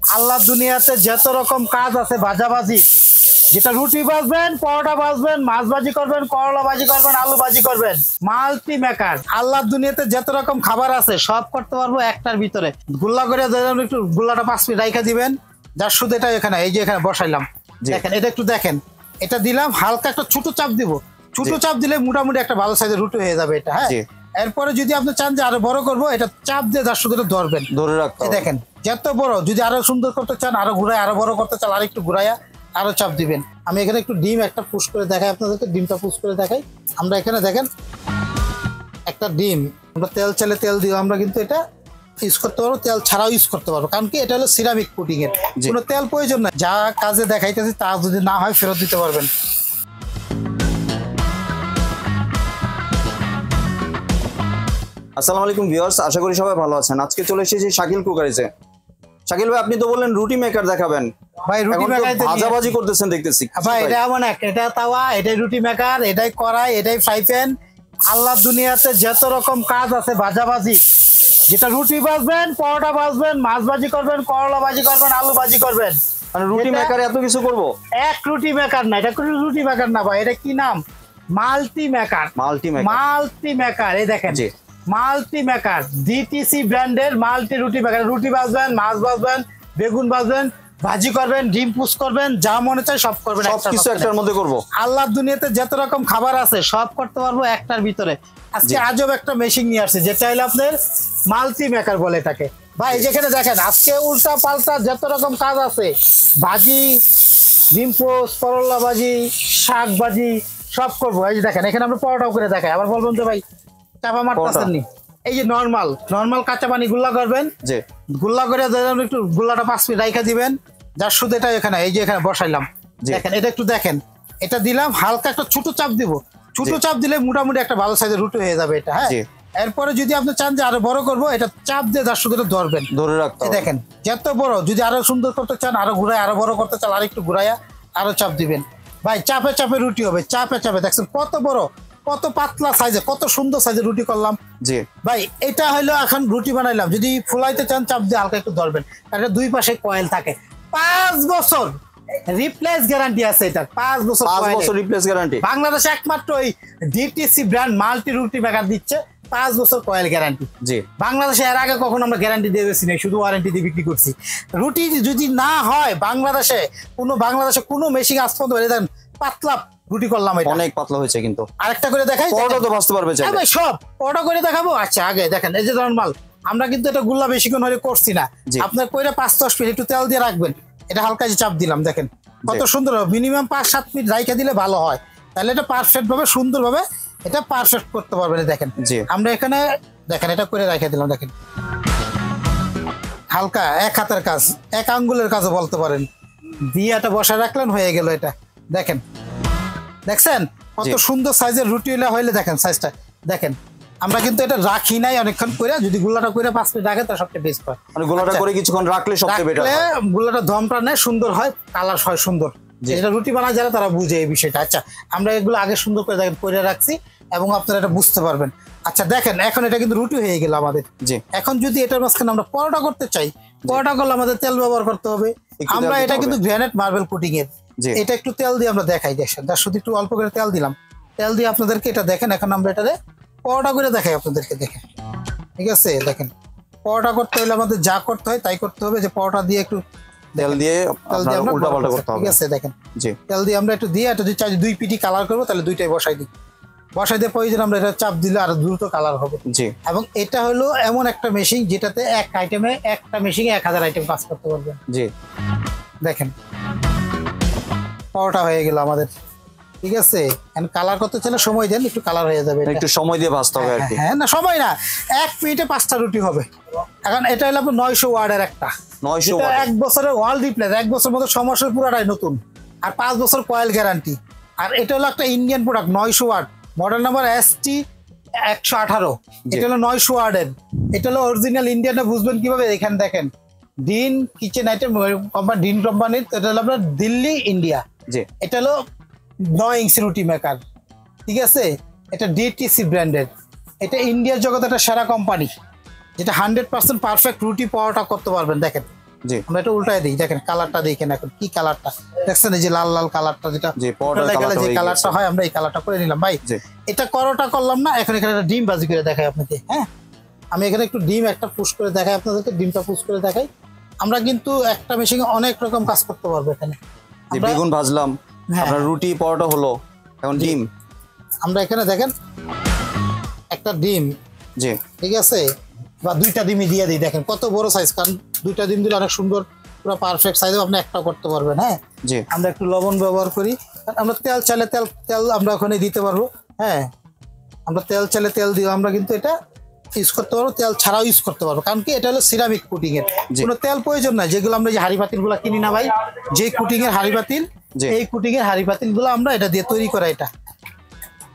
আল্লাহ দুনিয়াতে যত রকম কাজ আছে ভাজাভাজি, যেটা রুটি ভাজবেন, পরোটা ভাজবেন, মাছ ভাজি করবেন, করলা ভাজি করবেন, আলু ভাজি করবেন, মাল্টি মেকার। আল্লাহর দুনিয়াতে যত রকম খাবার আছে সব করতে পারবো একটার ভিতরে। গুল্লা করে একটু গুল্লাটা 5 মিনিট রাইখা দিবেন। যার শুধু এটা এখানে এই যে এখানে বসাইলাম, দেখেন এটা একটু দেখেন, এটা দিলাম হালকা একটা ছোট চাপ দিব। ছোট চাপ দিলে মোটামুটি একটা ভালো সাইজের রুটি হয়ে যাবে এটা। হ্যাঁ, এরপরে যদি আপনি চান যে আরো বড় করবো, এটা চাপ দিয়ে যার শুধু ধরবেন, ধরে রাখতে দেখেন যত বড়। যদি আরো সুন্দর করতে চান, আরো ঘুরায়, আরো বড় করতে চান, আর একটু ঘুরাইয়া আরো চাপ দিবেন। আমি এখানে একটু ডিম একটা পুশ করে দেখাই আপনাদেরকে, ডিমটা পুশ করে দেখাই। আমরা এখানে দেখেন একটা ডিম, আমরা তেল চালে তেল দিও, আমরা কিন্তু এটা ইউজ করতে পারবো, তেল ছাড়াও ইউজ করতে পারবো, কারণ কি এটা হলো সিরামিক কোটিং এর, কোনো তেল প্রয়োজন না। যা কাজে দেখাইতেছি তা যদি না হয় ফেরত দিতে পারবেন। আসসালামু আলাইকুম ভিউয়ার্স, আশা করি সবাই ভালো আছেন। আজকে চলে এসেছি শাকিল কুকারিজে। শাকিল ভাই, আপনি তো বললেন রুটি মেকার দেখাবেন, ভাই রুটি মেকার ভাজাভাজি করতেছেন দেখতেছি। ভাই এটা এমন এক, এটা তাওয়া, এটাই রুটি মেকার, এটাই কড়াই, এটাই ফ্রাই প্যান। আল্লাহ দুনিয়াতে যত রকম কাজ আছে ভাজাভাজি, যেটা রুটি ভাজবেন, পরোটা ভাজবেন, মাছ ভাজি করবেন, করলা ভাজি করবেন, আলু ভাজি করবেন, মানে রুটি মেকারে এত কিছু করব। এক রুটি মেকার না, এটা কোনো রুটি মেকার না ভাই, এটা কি নাম? Multi maker. মাল্টি মেকার, এই দেখেন মাল্টি মেকার, ডিটিসি ব্র্যান্ডের মাল্টি রুটি মেকার। রুটি ভাজবেন, মাছ ভাজবেন, বেগুন ভাজবেন, ভাজি করবেন, ডিম পুষ করবেন, যা মনে চায় সব করবেন, সবকিছু একটার মধ্যে করব। আল্লাহর দুনিয়াতে যত রকম খাবার আছে সব করতে পারবো একটার ভিতরে। আজকে আজব একটা মেশিন নিয়ে আসছে, যেটা হলো আপনার মাল্টি মেকার বলে এটাকে। ভাই যেখানে দেখেন আজকে উল্টা পাল্টা যত রকম কাজ আছে, ভাজি, ডিম পোস্ট, করলা ভাজি, শাক ভাজি, সব করবো। এই যে দেখেন এখানে আমরা পরোটাও করে দেখাই। আবার বলবেন যে ভাই চাপা মারতেছেন নি, এই যে নর্মাল কাঁচা পানি গুল্লা করবেন, গুল্লা করে একটু গুল্লাটা 5 মিনিট রাইখা দিবেন। যার শুধু এটা এখানে এই যে এখানে বসাইলাম, দেখেন এটা একটু দেখেন, এটা দিলাম হালকা একটা ছোট চাপ দিব। ছোট চাপ দিলে মোটামুটি একটা ভালো সাইজের রুটি হয়ে যাবে এটা। হ্যাঁ, এরপরে যদি আপনি চান যে আরো বড় করবো, এটা চাপ দিয়ে যার শুধু ধরবেন, ধরে রাখতে দেখেন যত বড়। যদি আরো সুন্দর করতে চান, আরো ঘুরায়, আরো বড় করতে চান, আর একটু ঘুরাইয়া আরো চাপ দিবেন। ভাই চাপে চাপে রুটি হবে, চাপে চাপে। দেখছেন কত বড়, কত পাতলা সাইজে, কত সুন্দর সাইজের রুটি করলাম। জি ভাই, এটা হলো এখন রুটি বানাইলাম। যদি ফুলাইতে চান চাপ দিয়ে হালকা একটু ধরবেন, এটা দুই পাশে কয়েল থাকে। 5 বছর রিপ্লেস গ্যারান্টি আছে এটা। 5 বছর রিপ্লেস গ্যারান্টি বাংলাদেশে একমাত্র ওই ডিটিসি ব্র্যান্ড মাল্টি রুটি মেকার দিচ্ছে 5 বছর কয়েল গ্যারান্টি। জি, বাংলাদেশে এর আগে কখনো আমরা গ্যারান্টি দিয়ে বেশি নেই, শুধু ওয়ারেন্টি দিয়ে বিক্রি করছি। রুটি যদি না হয় বাংলাদেশে কোনো মেশিন আজ পর্যন্ত দেখেন পাতলা রুটি করলাম, এটা অনেক পাতলা হয়েছে। কিন্তু আরেকটা করে দেখাই, পরোটা তো ভাজতে পারবে চাইলে। ভাই সব পরোটা করে দেখাবো। আচ্ছা আগে দেখেন এই যে নরমাল, আমরা কিন্তু এটা গুল্লা বেশিক্ষণ হলে করছি না। আপনার কইরা 5-10 মিনিট একটু তেল দিয়ে রাখবেন, এটা হালকা যে চাপ দিলাম, দেখেন কত সুন্দর। মিনিমাম 5-7 মিনিট রাইখা দিলে ভালো হয়, তাহলে এটা পারফেক্ট ভাবে সুন্দর ভাবে এটা পারফেক্ট করতে পারবেন। দেখেন আমরা এখানে দেখেন এটা করে রাইখা দিলাম, দেখেন হালকা এক হাতের কাজ, এক আঙ্গুলের কাজও বলতে পারেন, দিয়ে এটা বসা রাখলেন, হয়ে গেল এটা। দেখেন দেখছেন কত সুন্দর সাইজের রুটি হইলে দেখেন সাইজটা দেখেন। আমরা কিন্তু এটা রাখি নাই অনেকক্ষণ করে, যদি গুল্লাটা করে 5 মিনিট রাখে তার সবচেয়ে বেস্ট হয়। মানে গুল্লাটা করে কিছুক্ষণ রাখলে সবচেয়ে বেটার হয়, গুল্লাটা দমটা নেয়, সুন্দর হয়, কালার হয় সুন্দর। যেটা রুটি বানায় যারা তারা বুঝে এই বিষয়টা। আচ্ছা আমরা এগুলো আগে সুন্দর করে দেখেন করে রাখছি, এবং আপনারা এটা বুঝতে পারবেন। আচ্ছা দেখেন এখন এটা কিন্তু রুটি হয়ে গেল আমাদের। এখন যদি এটার মাঝখানে আমরা পরোটা করতে চাই, পরোটা করলে আমাদের তেল ব্যবহার করতে হবে। আমরা এটা কিন্তু গ্রানাইট মার্বেল কোটিং এর, এটা একটু তেল দিয়ে আমরা দেখাই। দেখেন তার শুধু একটু অল্প করে তেল দিলাম, তেল দিয়ে আপনাদেরকে এটা দেখেন। এখন আমরা এটাতে পরোটা করে দেখাই আপনাদেরকে, দেখেন ঠিক আছে। দেখেন পরোটা করতে হলে আমাদের যা করতে হয় তাই করতে হবে, যে পরোটা দিয়ে একটু তেল দিয়ে উল্টা পাল্টা করতে হবে, ঠিক আছে। দেখেন তেল দিয়ে আমরা একটু দিয়ে, এটা যদি চাই 2 পিটি কালার করবো তাহলে 2টাই বসাই দিই, বসাই দিয়ে প্রয়োজন আমরা এটা চাপ দিলে আরো দ্রুত কালার হবে। এবং এটা হলো এমন একটা মেশিন যেটাতে একটা মেশিনে 1000 আইটেম কাজ করতে পারবে। জি দেখেন পরোটা হয়ে গেল আমাদের, ঠিক আছে। এখন কালার করতে চাইলে সময় দেন, একটু কালার হয়ে যাবে, একটু সময় দিয়ে ভাজতে হবে আর কি। হ্যাঁ না সময় না, 1 মিনিটে 5টা রুটি হবে। এখন এটা হলো আপনার 900 ওয়াটের একটা, 900 ওয়াট, 1 বছরের ওয়াল রিপ্লেস, 1 বছর মতো সমস্যা পুরাটাই নতুন, আর 5 বছর কয়েল গ্যারান্টি। আর এটা হলো একটা Indian product, 900 watt, model number ST 118। এটা হলো 900 ওয়াটের, এটা হলো অরিজিনাল ইন্ডিয়ানটা। বুঝবেন কিভাবে? এখানে দেখেন dean kitchen item company, dean কোম্পানির, এটা হলো আপনার দিল্লি ইন্ডিয়া। এটা হলো 9 ইঞ্চি রুটি মেকার, ঠিক আছে। এটা ডিটিসি ব্র্যান্ডের, এটা ইন্ডিয়ার জগতে একটা সেরা কোম্পানি, যেটা 100% পারফেক্ট রুটি পরোটা করতে পারবেন। দেখেন জি আমরা এটা উল্টায় দিই, দেখেন কালারটা দেখেন এখন কি কালারটা দেখছেন, এই যে লাল লাল কালারটা যেটা জি পরোটার উল্টালে গেলে কালারটা যে হয়ে কালারটা গেছে। হয় আমরা এই কালারটা করে নিলাম ভাই। জি এটা করোটা করলাম না, এখন এখানে একটা ডিম বাজি করে দেখাই আপনাকে। হ্যাঁ, আমি এখানে একটু ডিম একটা পুশ করে দেখাই আপনাদেরকে, ডিমটা পুশ করে দেখাই। আমরা কিন্তু একটা মেশিনে অনেক রকম কাজ করতে পারবো এখানে। যে আমরা- বেগুন ভাজলাম, হ্যাঁ। আপনার রুটি পরোটা হলো, এখন ডিম। আমরা এখানে দেখেন একটা ডিম, জি ঠিক আছে, বা দুইটা ডিমই দিয়ে দিই, দেখেন কত বড় সাইজ, কারণ দুইটা ডিম দিলে অনেক সুন্দর পুরো পারফেক্ট সাইজও আপনি একটাও করতে পারবেন। হ্যাঁ, জি আমরা একটু লবণ ব্যবহার করি, কারণ আমরা তেল চাইলে তেল আমরা ওখানে দিতে পারবো। হ্যাঁ, আমরা তেল চাইলে তেল দিয়ে আমরা কিন্তু এটা ইউজ করতে পারবো, তেল ছাড়াও ইউজ করতে পারবো, কারণ কি এটা হলো সিরামিক কুটিং এর, জি। কোনো তেল প্রয়োজন নাই। যেগুলো আমরা যে হাড়ি পাতিল গুলা কিনি না ভাই, যে কুটিং এর হাড়ি পাতিল, জি। এই কুটিং এর হাড়ি পাতিল গুলো আমরা এটা দিয়ে তৈরি করা। এটা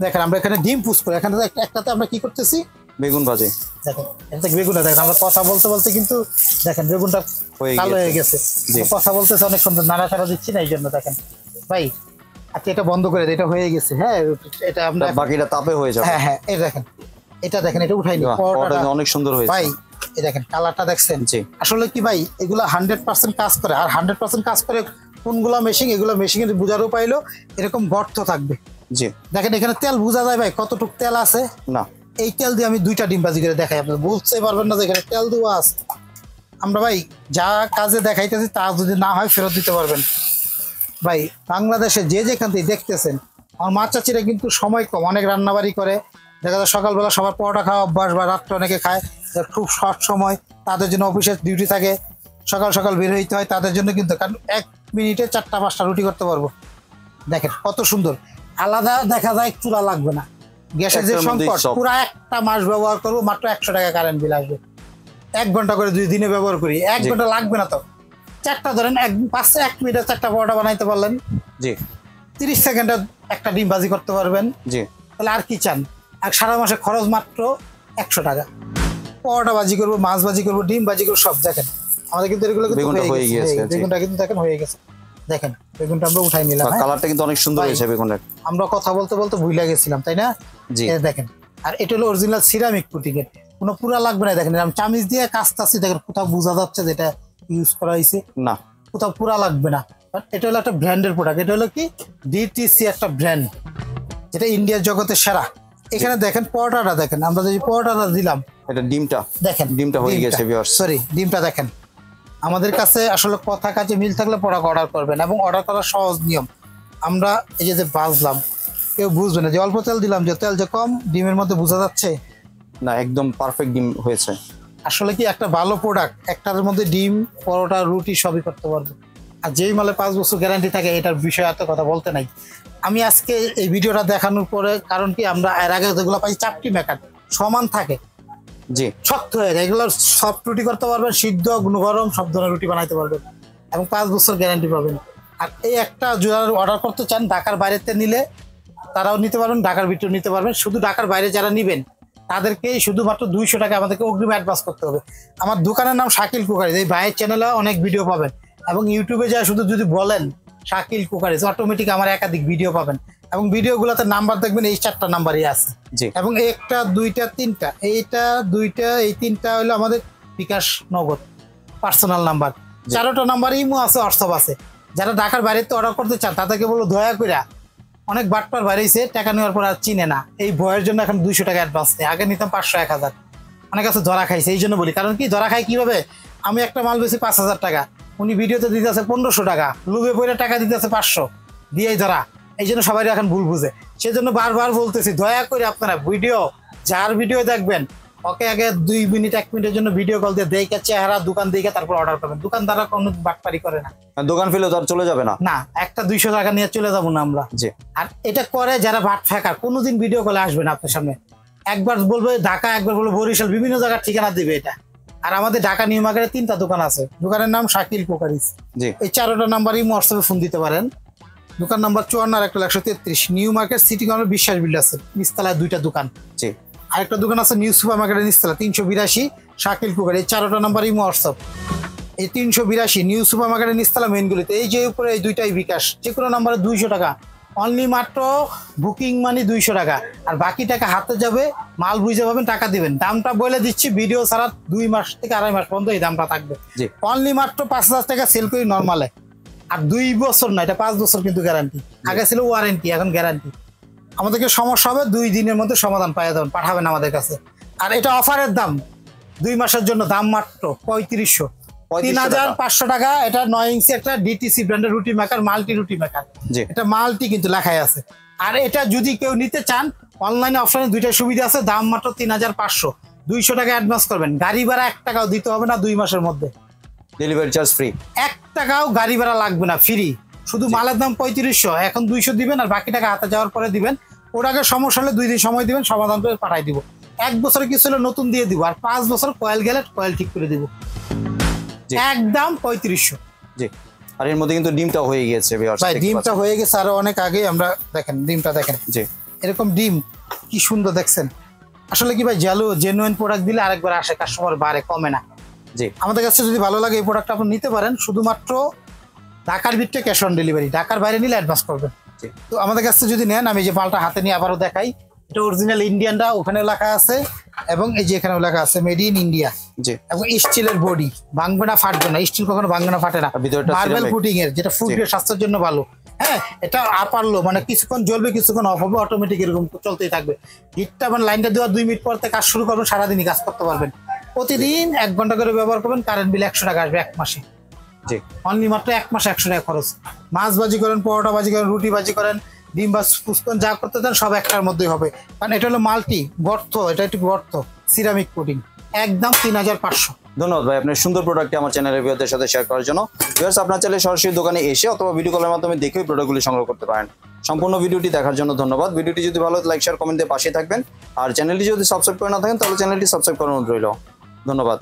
দেখেন আমরা এখানে ডিম পুশ করি, এখানে একটাতে আমরা কি করতেছি, বেগুন ভাজি দেখেন এটা বেগুনটা দেখেন, আমরা কথা বলতে বলতে কিন্তু দেখেন বেগুনটা হয়ে কালো হয়ে গেছে। গেছে। জি। আমরা কথা বলতেছে অনেক সুন্দর, নাড়াচাড়া দিচ্ছি না এই জন্য। দেখেন ভাই, আচ্ছা এটা বন্ধ করে দিই, এটা হয়ে গেছে। হ্যাঁ, এটা আমরা বাকিটা তাপে হয়ে যাবে। হ্যাঁ হ্যাঁ, এই দেখেন এটা দেখেন, এটা উঠাই নি বাহ, পরোটা অনেক সুন্দর হয়েছে। ভাই। এই দেখেন কালারটা দেখছেন, জি আসলে কি ভাই এগুলো 100% কাজ করে। আর 100% কাজ করে কোনগুলা মেশিন, এগুলো মেশিনের বোঝারও পাইলো এরকম গর্ত থাকবে। জি দেখেন এখানে তেল বোঝা যায় ভাই কতটুক তেল আছে। না এই তেল দিয়ে আমি দুইটা ডিম ভাজি করে দেখাই, আপনার বুঝতে পারবেন না যে এখানে তেল দেওয়া আছে। আমরা ভাই যা কাজে দেখাইতেছি তা যদি না হয় ফেরত দিতে পারবেন। ভাই বাংলাদেশে যে যেখান থেকে দেখতেছেন, আমার মা চাচিরা কিন্তু সময় কম, অনেক রান্নাবাড়ি করে, দেখা যায় সকালবেলা সবার পরোটা খাওয়া অভ্যাস, বা রাত্রে অনেকে খায়, যার খুব শর্ট সময়, তাদের জন্য অফিসের ডিউটি থাকে, সকাল সকাল বের হইতে হয়, তাদের জন্য কিন্তু, কারণ 1 মিনিটে 4টা-5টা রুটি করতে পারবো। দেখেন কত সুন্দর, আলাদা দেখা যায়, চুলা লাগবে না, গ্যাসের যে একটার মধ্যেই সংকট, সব। পুরো একটা মাস ব্যবহার করবো, মাত্র 100 টাকা কারেন্ট বিল আসবে। 1 ঘন্টা করে 2 দিনে ব্যবহার করি, 1 জি। ঘন্টা লাগবে না তো। 4টা ধরেন 1 মিনিটে 4টা পরোটা বানাইতে পারলেন, জি 30 সেকেন্ডে একটা ডিম ভাজি করতে পারবেন। জি তাহলে আর কি চান? আর সারা মাসে খরচ মাত্র 100 টাকা। পরোটা ভাজি করবো, মাছ ভাজি করবো, ডিম ভাজি করবো, সব। দেখেন আমাদের কিন্তু এগুলো কিন্তু বেগুনটা হয়ে হয়ে গেছে, গিয়েছে, জি। বেগুনটা কিন্তু দেখেন হয়ে গেছে। দেখেন বেগুনটা আমরা উঠাই নিলাম। হ্যাঁ? কালারটা কিন্তু অনেক সুন্দর ভাই। হয়েছে বেগুনের। আমরা কথা বলতে বলতে ভুলে গেছিলাম, তাই না? জি এই দেখেন, আর এটা হলো অরিজিনাল সিরামিক কুটিং এর, কোনো পুরা লাগবে না। দেখেন এরকম চামিচ দিয়ে কাজটাছি, দেখেন কোথাও বোঝা যাচ্ছে যেটা ইউজ করা হয়েছে, না কোথাও পুরা লাগবে না। But এটা হলো একটা ব্র্যান্ডের প্রোডাক্ট, এটা হলো কি ডিটিসি একটা ব্র্যান্ড, যেটা ইন্ডিয়ার জগতের সেরা। এখানে দেখেন পরোটাটা দেখেন, আমরা যে পরোটাটা দিলাম, এটা ডিমটা দেখেন ডিমটা হয়ে গেছে viewers। সরি ডিমটা দেখেন। আমাদের কাছে আসলে কথা কাজে মিল থাকলে প্রোডাক্ট অর্ডার করবেন, এবং অর্ডার করার সহজ নিয়ম। আমরা এই যে ভাজলাম, কেউ বুঝবে না যে অল্প তেল দিলাম, যে তেল যে কম ডিমের মধ্যে বোঝা যাচ্ছে। না একদম পারফেক্ট ডিম হয়েছে। আসলে কি একটা ভালো প্রোডাক্ট, একটার মধ্যে ডিম, পরোটা, রুটি সবই করতে পারবে। আর যেই মালে 5 বছর গ্যারান্টি থাকে, এটার বিষয়ে এত কথা বলতে নাই। আমি আজকে এই ভিডিওটা দেখানোর পরে, কারণ কি আমরা এর আগে যেগুলো পাই চাপটি মেকার সমান থাকে, জি শক্ত হয়ে যায়, এগুলো সফট রুটি করতে পারবেন, সিদ্ধ, গরম সব ধরনের রুটি বানাইতে পারবেন, এবং 5 বছর গ্যারান্টি পাবেন। আর এই একটা যারা অর্ডার করতে চান ঢাকার বাইরেতে নিলে তারাও নিতে পারবেন, ঢাকার ভিতরে নিতে পারবেন। শুধু ঢাকার বাইরে যারা নিবেন তাদেরকেই শুধুমাত্র 200 টাকা আমাদেরকে অগ্রিম অ্যাডভান্স করতে হবে। আমার দোকানের নাম শাকিল কুকারিজ, এই ভাইয়ের চ্যানেলে অনেক ভিডিও পাবেন, এবং ইউটিউবে যা শুধু যদি বলেন শাকিল কুকারিজ, অটোমেটিক আমার একাধিক ভিডিও পাবেন, এবং ভিডিওগুলোতে নাম্বার দেখবেন এই 4টা নাম্বারই আছে। জি এবং একটা, দুইটা, তিনটা, এইটা, দুইটা, এই 3টা হলো আমাদের বিকাশ নগদ পার্সোনাল নাম্বার। 4টা নাম্বার ইমো আছে, হোয়াটসঅ্যাপ আছে। যারা ঢাকার বাইরে তো অর্ডার করতে চান তাদেরকে বলবো দয়া করে, অনেক বাটপার বাড়িয়েছে, টাকা নেওয়ার পর আর চিনে না, এই ভয়ের জন্য এখন 200 টাকা অ্যাডভান্স নেই, আগে নিতাম 500-1000। অনেক কাছে ধরা খাইছে, এই জন্য বলি। কারণ কি ধরা খাই কিভাবে, আমি একটা মাল বেশি 5000 টাকা, উনি ভিডিওতে দিতে আছে 1500 টাকা, লুবে পরে টাকা দিতে আছে 500, দিয়েই ধরা। এই জন্য সবাই এখন ভুল বুঝে, সেজন্য বারবার বলতেছি দয়া করে আপনারা ভিডিও, যার ভিডিও দেখবেন ওকে আগে 2 মিনিট 1 মিনিটের জন্য ভিডিও কল দিয়ে দেখে চেহারা, দোকান দেখে তারপর অর্ডার করবেন। দোকানদাররা কোনো বাটপারি করে না, দোকান ফেলে তো আর চলে যাবে না। না একটা 200 টাকা নিয়ে চলে যাবো না আমরা। জি আর এটা করে যারা ভাট ফেকার, কোনোদিন ভিডিও কলে আসবে না আপনার সামনে, একবার বলবে ঢাকা, একবার বলবে বরিশাল, বিভিন্ন জায়গার ঠিকানা দিবে এটা। আর আমাদের ঢাকা নিউ মার্কেটে 3টা দোকান আছে, দোকানের নাম শাকিল কুকারিজ। জি এই 4টা নাম্বারই হোয়াটসঅ্যাপে ফোন দিতে পারেন। দোকান নাম্বার 54 আর একটা 133, নিউ মার্কেট সিটি কর্নার বিশ্বাস বিল্ডার্স, নিচতলায় 2টা দোকান। জি আরেকটা দোকান আছে নিউ সুপার মার্কেটের নিচতলা 382 শাকিল কুকারিজ। এই 4টা নাম্বারই হোয়াটসঅ্যাপ। এই 382 নিউ সুপার মার্কেটের নিচতলা মেইনগুলিতে, এই যে উপরে এই 2টাই বিকাশ, যে কোনো নাম্বারে 200 টাকা অনলি মাত্র বুকিং মানি 200 টাকা, আর বাকি টাকা হাতে যাবে, মাল বুঝে পাবেন, টাকা দিবেন। দামটা বলে দিচ্ছি, ভিডিও ছাড়া 2 মাস থেকে 2.5 মাস পর্যন্ত এই দামটা থাকবে। জি। অনলি মাত্র 5000 টাকা সেল করি নর্মালে, আর 2 বছর না, এটা 5 বছর কিন্তু গ্যারান্টি। আগে ছিল ওয়ারেন্টি, এখন গ্যারান্টি। আমাদেরকে সমস্যা হবে 2 দিনের মধ্যে সমাধান পাইয়ে দেবেন, পাঠাবেন আমাদের কাছে। আর এটা অফারের দাম, 2 মাসের জন্য দাম মাত্র 3500, 3500 টাকা। এটা 9 ইঞ্চি একটা ডিটিসি ব্র্যান্ডের রুটি মেকার, মাল্টি রুটি মেকার। জি। এটা মাল্টি কিন্তু লেখাই আছে। আর এটা যদি কেউ নিতে চান, অনলাইনে অফলাইনে দুইটা সুবিধা আছে। দাম মাত্র 3500, 200 টাকা অ্যাডভান্স করবেন, গাড়ি ভাড়া 1 টাকাও দিতে হবে না 2 মাসের মধ্যে। ডেলিভারি চার্জ ফ্রি, 1 টাকাও গাড়ি ভাড়া লাগবে না, ফ্রি। শুধু মালের দাম 3500, এখন 200 দিবেন, আর বাকি টাকা হাতে যাওয়ার পরে দিবেন। ওটাকে সমস্যা হলে 2 দিন সময় দিবেন, সমাধান করে পাঠাই দিব। 1 বছরে কিছু হলে নতুন দিয়ে দিব, আর 5 বছর কয়েল গেলে কয়েল ঠিক করে দিব। জি। একদম 3500। জি। আর এর মধ্যে কিন্তু ডিমটা হয়ে গিয়েছে ভিউয়ার্স, ভাই দেখতে ডিমটা পাচ্ছেন। হয়ে গেছে আরো অনেক আগে। আমরা দেখেন ডিমটা দেখেন, জি। এরকম ডিম কি সুন্দর দেখছেন। আসলে কি ভাই, জেনুইন প্রোডাক্ট দিলে আরেকবার আসে, কাস্টমার বাড়ে, কমে না। জি। আমাদের কাছে যদি ভালো লাগে এই প্রোডাক্ট আপনি নিতে পারেন। শুধুমাত্র ঢাকার ভিতরে ক্যাশ অন ডেলিভারি, ঢাকার বাইরে নিলে অ্যাডভান্স করবেন। জি। তো আমাদের কাছে যদি নেন, আমি যে মালটা হাতে নিয়ে আবারও দেখাই, এটা অরিজিনাল ইন্ডিয়ানটা ওখানে লেখা আছে, এবং এই যে এখানেও লেখা আছে মেড ইন ইন্ডিয়া। জি। এবং স্টিলের বডি, ভাঙবে না, ফাটবে না। স্টিল কখনো ভাঙবে না, ফাটে না। আর ভিতরটা মার্বেল ceramic। ফুটিং এর, যেটা ফুড স্বাস্থ্যের জন্য ভালো। হ্যাঁ, এটা আপারলো মানে কিছুক্ষণ জ্বলবে, কিছুক্ষণ অফ হবে, অটোমেটিক এরকম চলতেই থাকবে। হিটটা মানে লাইনটা দেওয়ার 2 মিনিট পর থেকে কাজ শুরু করবেন, সারাদিনই কাজ করতে পারবেন। প্রতিদিন 1 ঘন্টা করে ব্যবহার করবেন, কারেন্ট বিল 100 টাকা আসবে 1 মাসে। জি। অনলি মাত্র 1 মাসে 100 টাকা খরচ। মাছ ভাজি করেন, পরোটা ভাজি করেন, রুটি ভাজি করেন, ডিম বা ফুসকন যা করতে চান সব একটার মধ্যেই হবে। কারণ এটা হলো মাল্টি গর্ত, এটা একটু গর্ত, সিরামিক কোটিং। একদম 3500। ধন্যবাদ ভাই আপনার সুন্দর প্রোডাক্টটি আমার চ্যানেলের ভিউয়ারদের সাথে শেয়ার করার জন্য। ভিউয়ার্স, আপনার চাইলে সরাসরি দোকানে এসে অথবা ভিডিও কলের মাধ্যমে দেখেই প্রোডাক্টগুলি সংগ্রহ করতে পারেন। সম্পূর্ণ ভিডিওটি দেখার জন্য ধন্যবাদ। ভিডিওটি যদি ভালো লাইক শেয়ার কমেন্ট দিয়ে পাশে থাকবেন, আর চ্যানেলটি যদি সাবস্ক্রাইব করে না থাকেন তাহলে চ্যানেলটি সাবস্ক্রাইব করার অনুরোধ রইল। ধন্যবাদ।